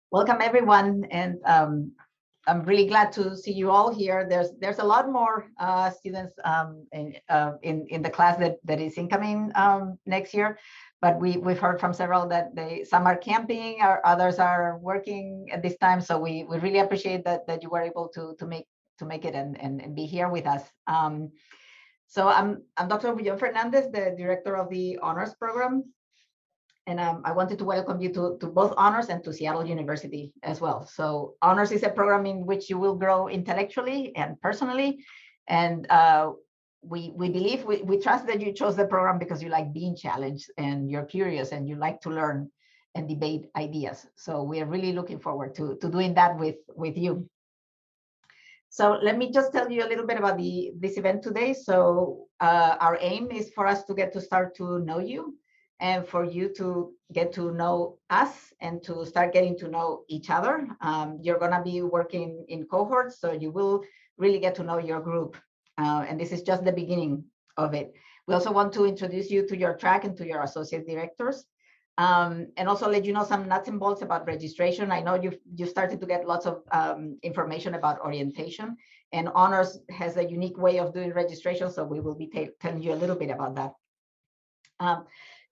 Welcome everyone, and I'm really glad to see you all here. There's a lot more students in the class that is incoming next year, but we've heard from several that some are camping, or others are working at this time. So we really appreciate that you were able to make it and be here with us. So I'm Dr. Guillaume Fernandez, the director of the honors program. And I wanted to welcome you to both honors and to Seattle University as well. So honors is a program in which you will grow intellectually and personally. And we believe, we trust that you chose the program because you like being challenged and you're curious and you like to learn and debate ideas. So we are really looking forward to doing that with you. So let me just tell you a little bit about this event today. So our aim is for us to get to start to know you, and for you to get to know us and to start getting to know each other. You're going to be working in cohorts, so you will really get to know your group. And this is just the beginning of it. We also want to introduce you to your track and to your associate directors. And also let you know some nuts and bolts about registration. I know you started to get lots of information about orientation, and honors has a unique way of doing registration, so we will be telling you a little bit about that.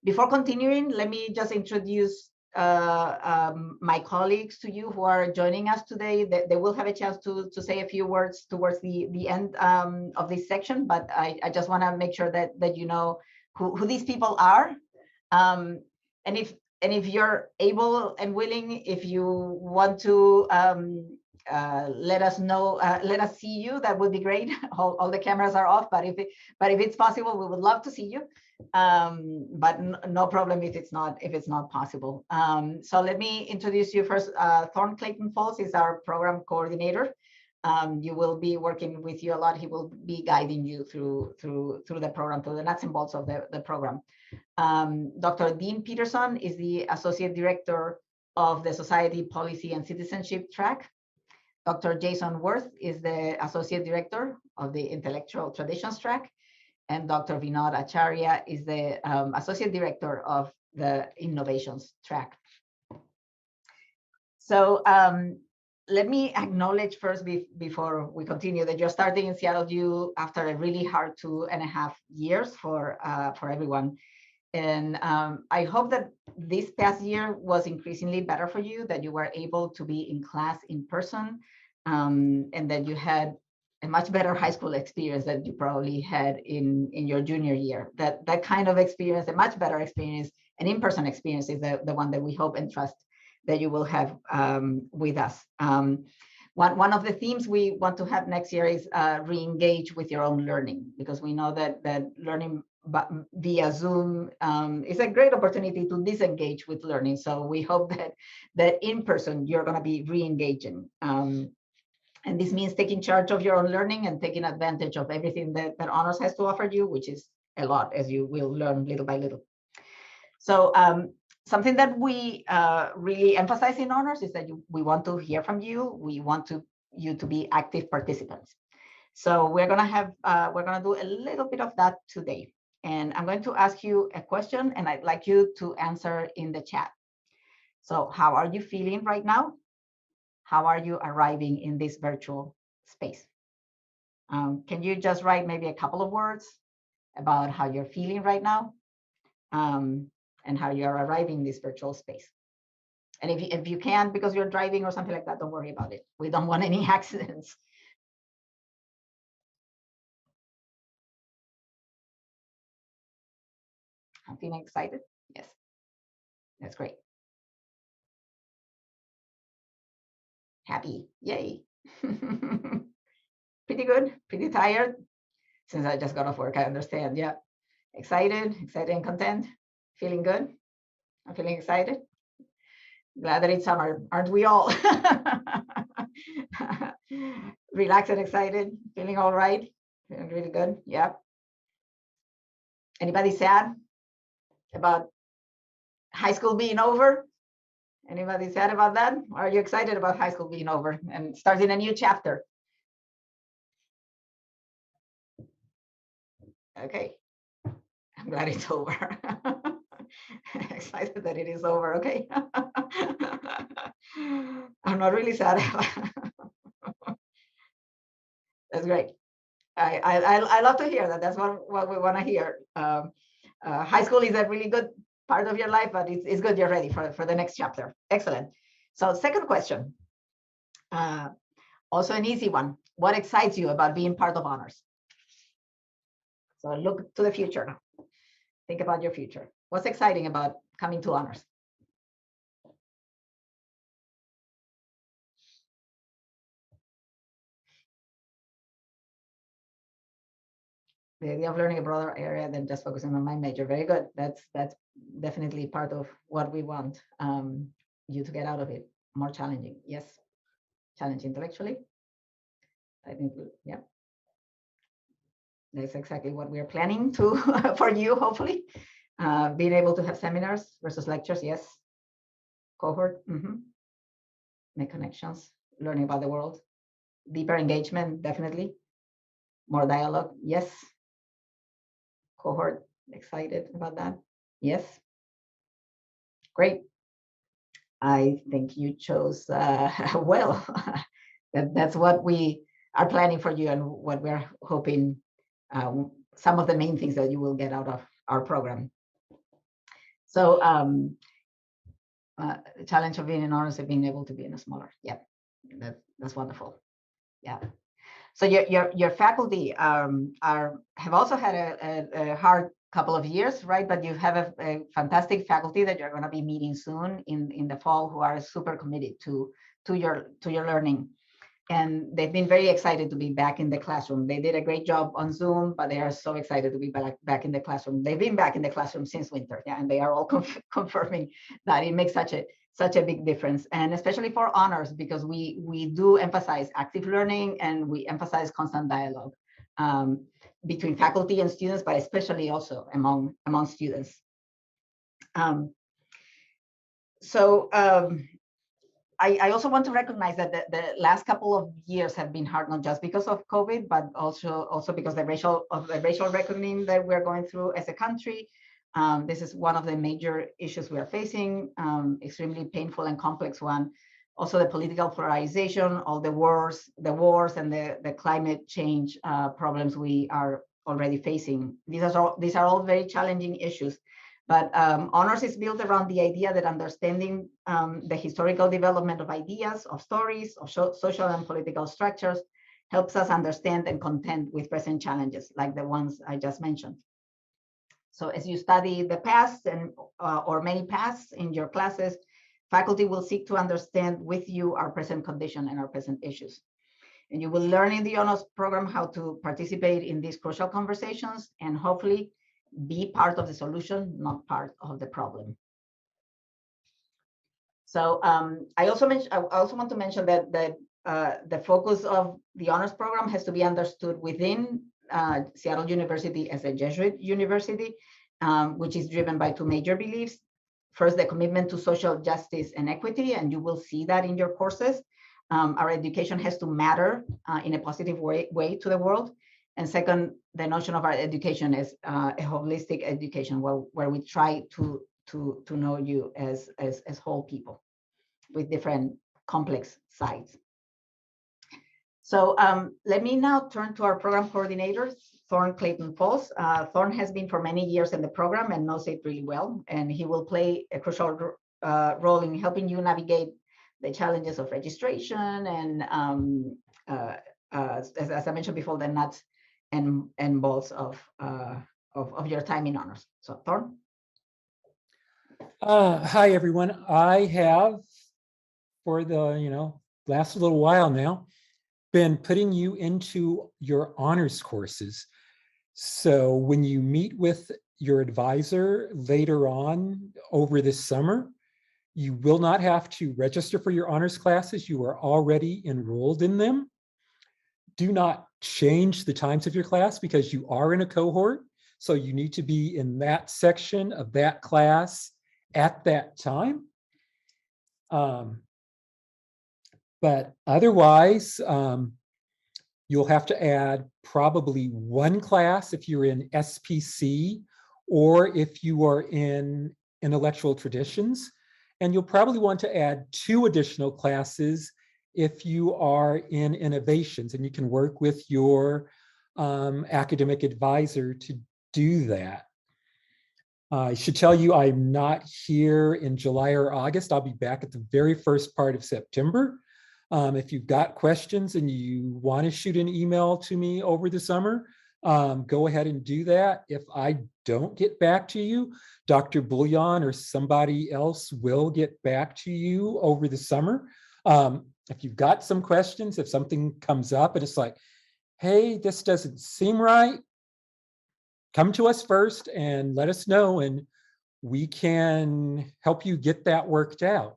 Before continuing, let me just introduce my colleagues to you who are joining us today. They will have a chance to say a few words towards the end of this section, but I just want to make sure that you know who these people are. And if you're able and willing, if you want to let us know, let us see you, that would be great. All the cameras are off, but if it's possible, we would love to see you. But no problem if it's not possible. So let me introduce you first. Thorn Clayton Falls is our program coordinator. You will be working with you a lot. He will be guiding you through the program, through the nuts and bolts of the program. Dr. Dean Peterson is the Associate Director of the Society Policy and Citizenship track. Dr. Jason Worth is the Associate Director of the Intellectual Traditions track. And Dr. Vinod Acharya is the Associate Director of the Innovations track. So let me acknowledge first, before we continue, that you're starting in Seattle U after a really hard 2.5 years for everyone. And I hope that this past year was increasingly better for you, that you were able to be in class in person, and that you had a much better high school experience than you probably had in your junior year. That kind of experience, a much better experience, an in-person experience, is the one that we hope and trust that you will have with us. One of the themes we want to have next year is re-engage with your own learning, because we know that learning via Zoom is a great opportunity to disengage with learning. So we hope that in person you're going to be re-engaging. And this means taking charge of your own learning and taking advantage of everything that honors has to offer you, which is a lot, as you will learn little by little. So something that we really emphasize in honors is that we want to hear from you. We want you to be active participants. So we're going to do a little bit of that today. And I'm going to ask you a question, and I'd like you to answer in the chat. So how are you feeling right now? How are you arriving in this virtual space? Can you just write maybe a couple of words about how you're feeling right now, and how you're arriving in this virtual space? And if you can't because you're driving or something like that, don't worry about it. We don't want any accidents. I'm feeling excited. Yes, that's great. Happy, yay. Pretty good, pretty tired. Since I just got off work, I understand. Yeah, excited and content. Feeling good. I'm feeling excited. Glad that it's summer, aren't we all? Relaxed and excited, feeling all right, feeling really good. Yeah. Anybody sad about high school being over? Anybody sad about that? Or are you excited about high school being over and starting a new chapter? Okay, I'm glad it's over. Excited that it is over. Okay. I'm not really sad. That's great. I love to hear that. That's what we want to hear. High school is a really good part of your life, but it's good you're ready for the next chapter. Excellent. So second question, also an easy one. What excites you about being part of honors? So look to the future. Think about your future. What's exciting about coming to honors? The idea of learning a broader area than just focusing on my major. Very good. That's definitely part of what we want you to get out of it. More challenging. Yes. Challenge intellectually. I think, yeah. That's exactly what we're planning to for you, hopefully. Being able to have seminars versus lectures, yes. Cohort, make connections, learning about the world. Deeper engagement, definitely. More dialogue, yes. Cohort, excited about that, yes. Great. I think you chose well. That's what we are planning for you and what we're hoping, some of the main things that you will get out of our program. So the challenge of being in honors and being able to be in a smaller, yeah, that's wonderful. Yeah. So your faculty have also had a hard couple of years, right? But you have a fantastic faculty that you're going to be meeting soon in the fall who are super committed to your learning. And they've been very excited to be back in the classroom. They did a great job on Zoom, but they are so excited to be back in the classroom. They've been back in the classroom since winter, yeah, and they are all confirming that it makes such a big difference, and especially for honors, because we do emphasize active learning and we emphasize constant dialogue between faculty and students, but especially also among students. I also want to recognize that the last couple of years have been hard, not just because of COVID, but also because the racial reckoning that we're going through as a country. This is one of the major issues we are facing, extremely painful and complex one. Also the political polarization, all the wars and the climate change problems we are already facing. These are all very challenging issues. But honors is built around the idea that understanding the historical development of ideas, of stories, of social and political structures helps us understand and contend with present challenges like the ones I just mentioned. So as you study the past and or many pasts in your classes, faculty will seek to understand with you our present condition and our present issues. And you will learn in the honors program how to participate in these crucial conversations and hopefully be part of the solution, not part of the problem. So I also want to mention that the focus of the honors program has to be understood within Seattle University as a Jesuit university, which is driven by two major beliefs. First, the commitment to social justice and equity, and you will see that in your courses. Our education has to matter in a positive way to the world. And second, the notion of our education is a holistic education where we try to know you as whole people with different complex sides. So let me now turn to our program coordinator, Thorn Clayton Falls. Thorn has been for many years in the program and knows it really well, and he will play a crucial role in helping you navigate the challenges of registration and as I mentioned before, the nuts and bolts of your time in honors. So Thorn. Hi everyone. I have, for the last little while now, been putting you into your honors courses. So when you meet with your advisor later on over this summer, you will not have to register for your honors classes. You are already enrolled in them. Do not change the times of your class because you are in a cohort. So you need to be in that section of that class at that time. But otherwise, you'll have to add probably one class if you're in SPC or if you are in intellectual traditions. And you'll probably want to add 2 additional classes if you are in innovations, and you can work with your academic advisor to do that. I should tell you I'm not here in July or August. I'll be back at the very first part of September. If you've got questions and you want to shoot an email to me over the summer, go ahead and do that. If I don't get back to you, Dr. Bouillon or somebody else will get back to you over the summer. If you've got some questions, if something comes up and it's like, hey, this doesn't seem right, come to us first and let us know, and we can help you get that worked out.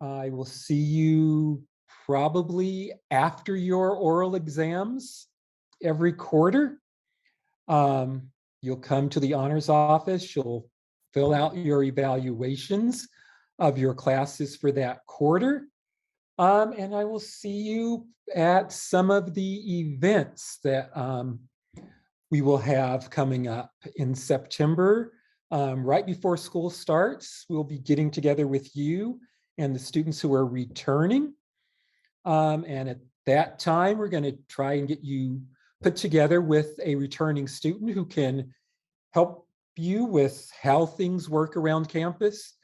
I will see you probably after your oral exams every quarter. You'll come to the honors office, you'll fill out your evaluations of your classes for that quarter. And I will see you at some of the events that we will have coming up in September. Right before school starts, we'll be getting together with you and the students who are returning. And at that time, we're going to try and get you put together with a returning student who can help you with how things work around campus,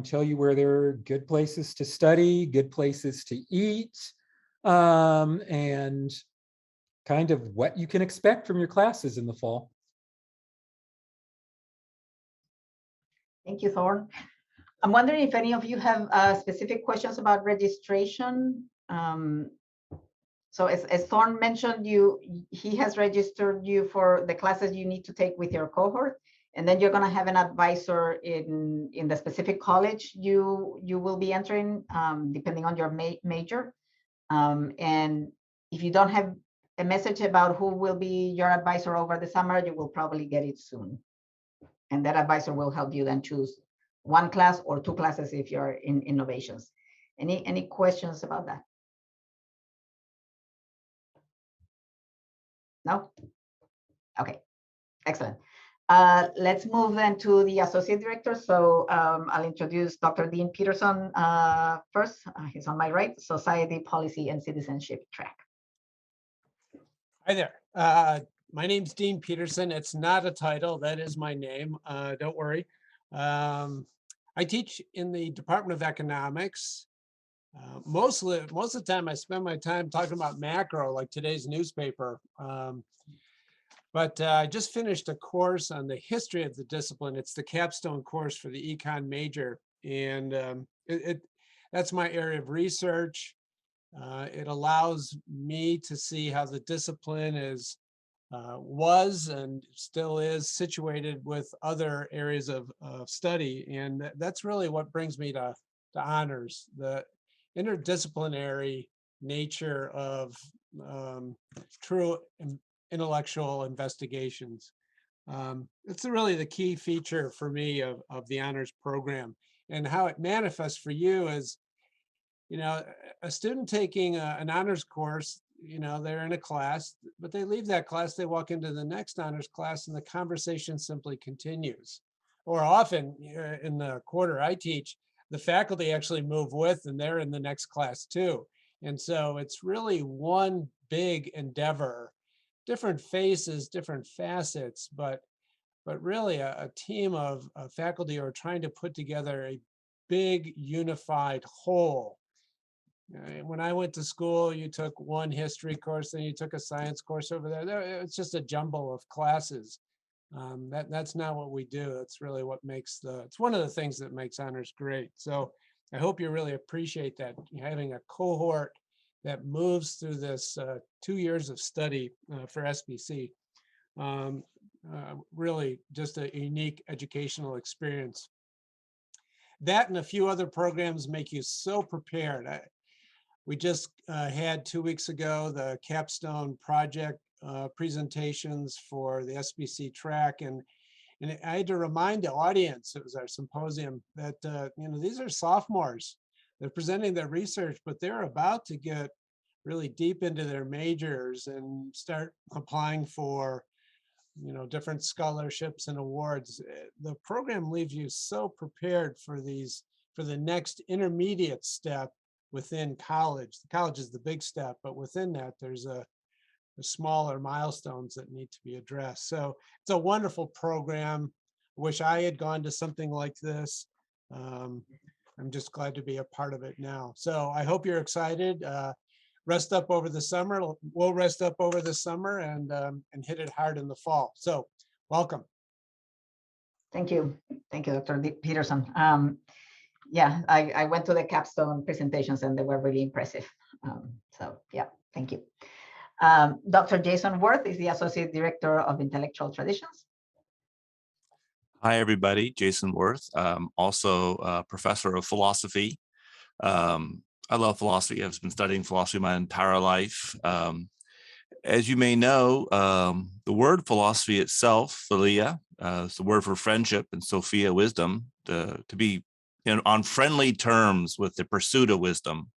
tell you where there are good places to study, good places to eat, and kind of what you can expect from your classes in the fall. Thank you, Thorne. I'm wondering if any of you have specific questions about registration. So as Thorne mentioned, he has registered you for the classes you need to take with your cohort, and then you're going to have an advisor in the specific college you will be entering, depending on your major. And if you don't have a message about who will be your advisor over the summer, you will probably get it soon. And that advisor will help you then choose 1 class or 2 classes if you're in innovations. Any questions about that? No? Okay, excellent. Let's move then to the associate director. So I'll introduce Dr. Dean Peterson first. He's on my right, Society, Policy, and Citizenship track. Hi there. My name's Dean Peterson. It's not a title. That is my name. Don't worry. I teach in the Department of Economics. Most of the time I spend my time talking about macro, like today's newspaper. But I just finished a course on the history of the discipline. It's the capstone course for the econ major. And that's my area of research. It allows me to see how the discipline was and still is situated with other areas of study. And that's really what brings me to honors, the interdisciplinary nature of true intellectual investigations. It's really the key feature for me of the honors program. And how it manifests for you is, a student taking an honors course, they're in a class, but they leave that class, they walk into the next honors class, and the conversation simply continues. Or often in the quarter I teach, the faculty actually move with, and they're in the next class too. And so it's really one big endeavor, different faces, different facets, but really a team of faculty are trying to put together a big unified whole. When I went to school, you took one history course, then you took a science course over there. It's just a jumble of classes. That's not what we do. That's really what makes it's one of the things that makes honors great. So I hope you really appreciate that, having a cohort that moves through this 2 years of study for SBC. Really just a unique educational experience. That and a few other programs make you so prepared. We just had 2 weeks ago the capstone project presentations for the SBC track, and I had to remind the audience, it was our symposium, that these are sophomores. They're presenting their research, but they're about to get really deep into their majors and start applying for different scholarships and awards. The program leaves you so prepared for the next intermediate step within college. The college is the big step, but within that, there's the smaller milestones that need to be addressed. So it's a wonderful program. Wish I had gone to something like this. I'm just glad to be a part of it now. So I hope you're excited. Rest up over the summer. We'll rest up over the summer and hit it hard in the fall. So welcome. Thank you. Thank you, Dr. Peterson. Yeah, I went to the capstone presentations and they were really impressive. So yeah, thank you. Dr. Jason Worth is the Associate Director of Intellectual Traditions. Hi, everybody. Jason Worth, also a professor of philosophy. I love philosophy. I've been studying philosophy my entire life. As you may know, the word philosophy itself, philia, is the word for friendship, and Sophia, wisdom, to be on friendly terms with the pursuit of wisdom.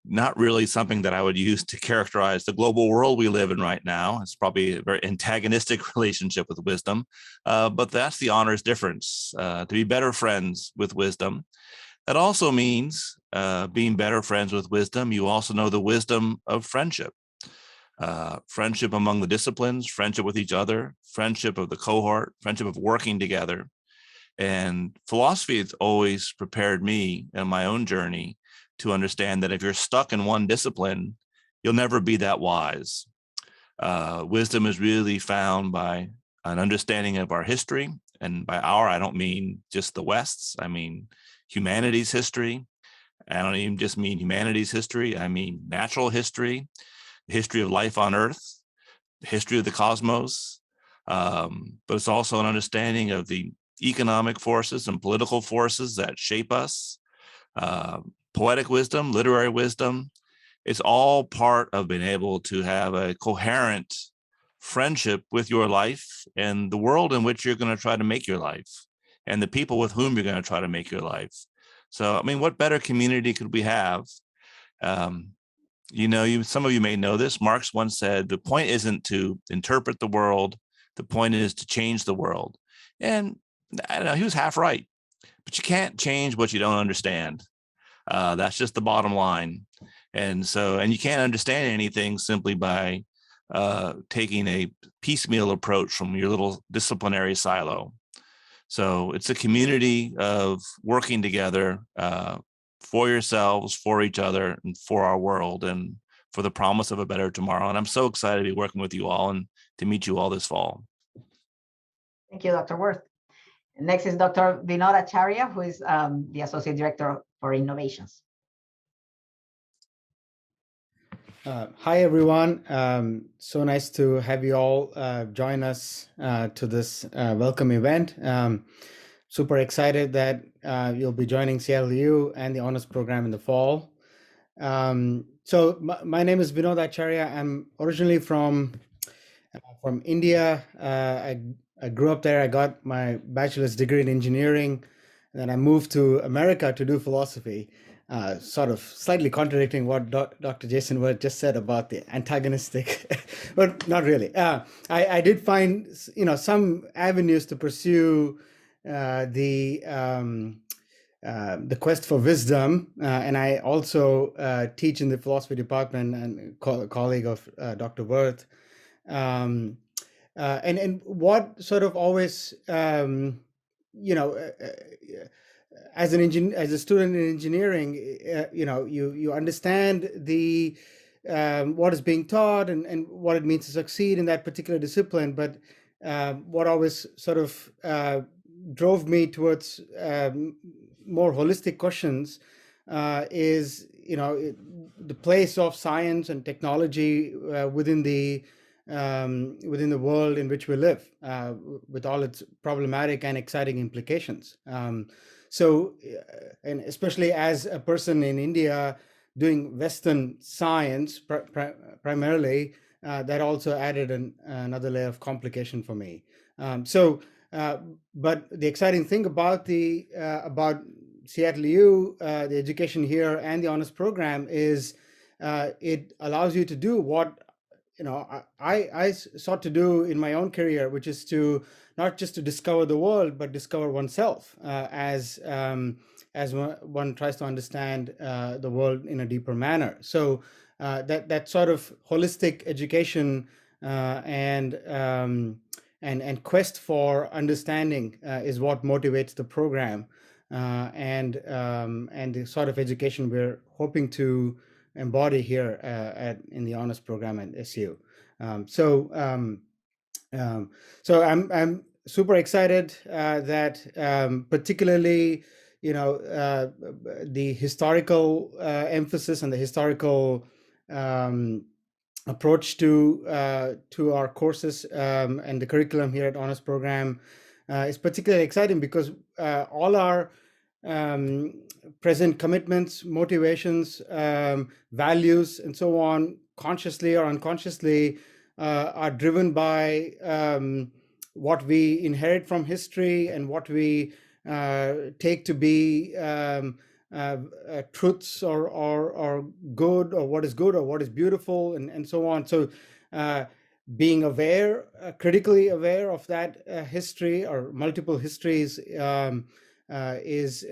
Not really something that I would use to characterize the global world we live in right now. It's probably a very antagonistic relationship with wisdom, but that's the honors difference, to be better friends with wisdom. That also means being better friends with wisdom. You also know the wisdom of friendship, friendship among the disciplines, friendship with each other, friendship of the cohort, friendship of working together. And philosophy has always prepared me in my own journey to understand that if you're stuck in one discipline, you'll never be that wise. Wisdom is really found by an understanding of our history. And by our, I don't mean just the West's, I mean humanity's history. I don't even just mean humanity's history. I mean natural history, the history of life on Earth, the history of the cosmos. But it's also an understanding of the economic forces and political forces that shape us. Poetic wisdom, literary wisdom, it's all part of being able to have a coherent friendship with your life and the world in which you're going to try to make your life and the people with whom you're going to try to make your life. So, I mean, what better community could we have? Some of you may know this. Marx once said, the point isn't to interpret the world. The point is to change the world. And I don't know, he was half right, but you can't change what you don't understand. That's just the bottom line. And you can't understand anything simply by taking a piecemeal approach from your little disciplinary silo. So it's a community of working together for yourselves, for each other, and for our world, and for the promise of a better tomorrow. And I'm so excited to be working with you all and to meet you all this fall. Thank you, Dr. Worth. Next is Dr. Vinod Acharya, who is the Associate Director for Innovations. Hi, everyone. So nice to have you all join us to this welcome event. Super excited that you'll be joining CLU and the honors program in the fall. So my name is Vinod Acharya. I'm originally from India. I grew up there. I got my bachelor's degree in engineering, and then I moved to America to do philosophy. Sort of slightly contradicting what Dr. Jason Worth just said about the antagonistic, but not really. I did find, some avenues to pursue the quest for wisdom, and I also teach in the philosophy department and colleague of Dr. Worth. And what sort of always, as a student in engineering, you understand the what is being taught and what it means to succeed in that particular discipline. But what always sort of drove me towards more holistic questions is the place of science and technology within the world in which we live, with all its problematic and exciting implications. And especially as a person in India doing Western science primarily, that also added another layer of complication for me. But the exciting thing about Seattle U, the education here and the honors program is it allows you to do what I sought to do in my own career, which is to not just to discover the world, but discover oneself as one tries to understand the world in a deeper manner. So that sort of holistic education and quest for understanding is what motivates the program, and the sort of education we're hoping to embody here in the honors program at SU. So I'm super excited that particularly the historical emphasis and the historical approach to our courses and the curriculum here at honors program is particularly exciting because all our present commitments, motivations, values, and so on, consciously or unconsciously, are driven by what we inherit from history and what we take to be truths or good, or what is good or what is beautiful, and so on. So being aware, critically aware of that history or multiple histories is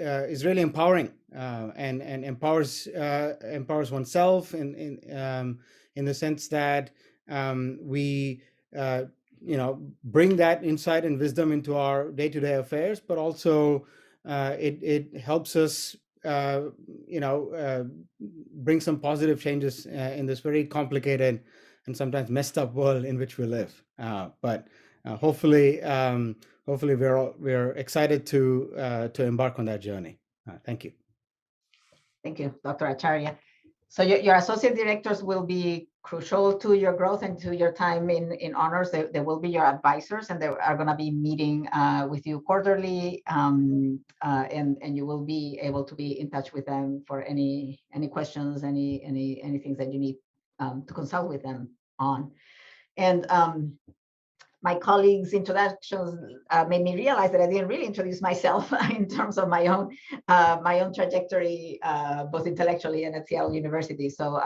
really empowering, and empowers oneself in the sense that we bring that insight and wisdom into our day-to-day affairs, but also it helps us bring some positive changes in this very complicated and sometimes messed up world in which we live. But hopefully we're excited to embark on that journey. Thank you. Thank you, Dr. Acharya. So your associate directors will be crucial to your growth and to your time in honors. They will be your advisors, and they are going to be meeting with you quarterly, and you will be able to be in touch with them for any questions, any things that you need to consult with them on. And my colleagues' introductions made me realize that I didn't really introduce myself in terms of my own trajectory, both intellectually and at Seattle University. So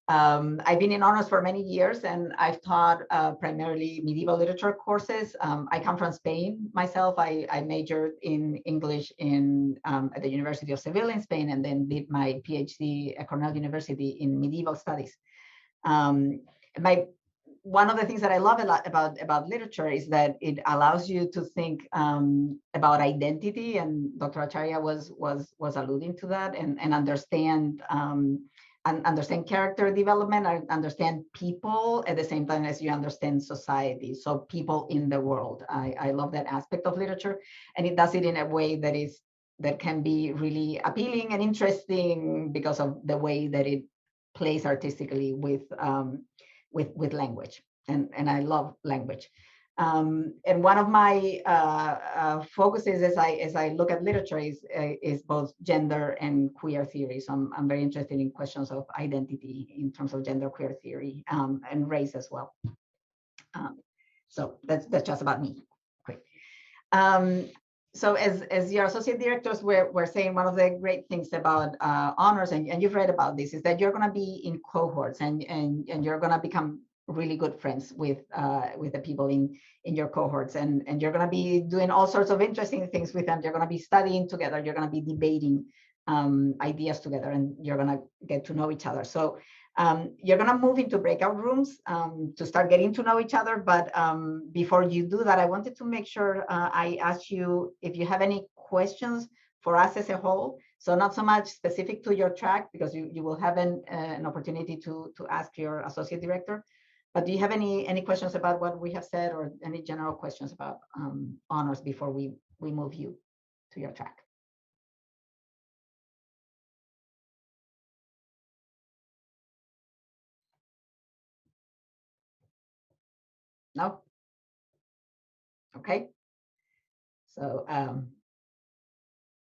I've been in honors for many years, and I've taught primarily medieval literature courses. I come from Spain myself. I majored in English at the University of Seville in Spain, and then did my PhD at Cornell University in medieval studies. One of the things that I love a lot about literature is that it allows you to think about identity, and Dr. Acharya was alluding to that, and understand character development, and understand people at the same time as you understand society. So people in the world. I love that aspect of literature, and it does it in a way that can be really appealing and interesting because of the way that it plays artistically with language, and I love language. And one of my focuses as I look at literature is both gender and queer theory. So I'm very interested in questions of identity in terms of gender, queer theory, and race as well. So that's just about me. Great. So as your associate directors, we're saying one of the great things about honors, and you've read about this, is that you're going to be in cohorts, and you're going to become really good friends with the people in your cohorts, and you're going to be doing all sorts of interesting things with them. You're going to be studying together. You're going to be debating ideas together, and you're going to get to know each other. So you're going to move into breakout rooms to start getting to know each other. But before you do that, I wanted to make sure I ask you if you have any questions for us as a whole. So not so much specific to your track, because you will have an opportunity to ask your associate director. But do you have any questions about what we have said, or any general questions about honors before we move you to your track? No? Okay. So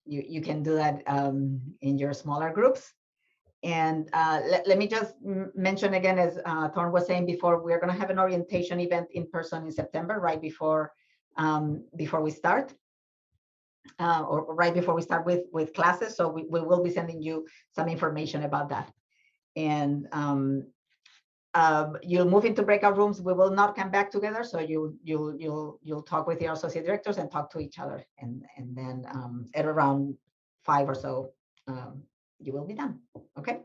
you can do that in your smaller groups. And let me just mention again, as Thorn was saying before, we're going to have an orientation event in person in September, right before we start, or right before we start with classes. So we will be sending you some information about that. And you'll move into breakout rooms. We will not come back together. So you'll talk with your associate directors and talk to each other. And then at around 5 or so, you will be done. Okay.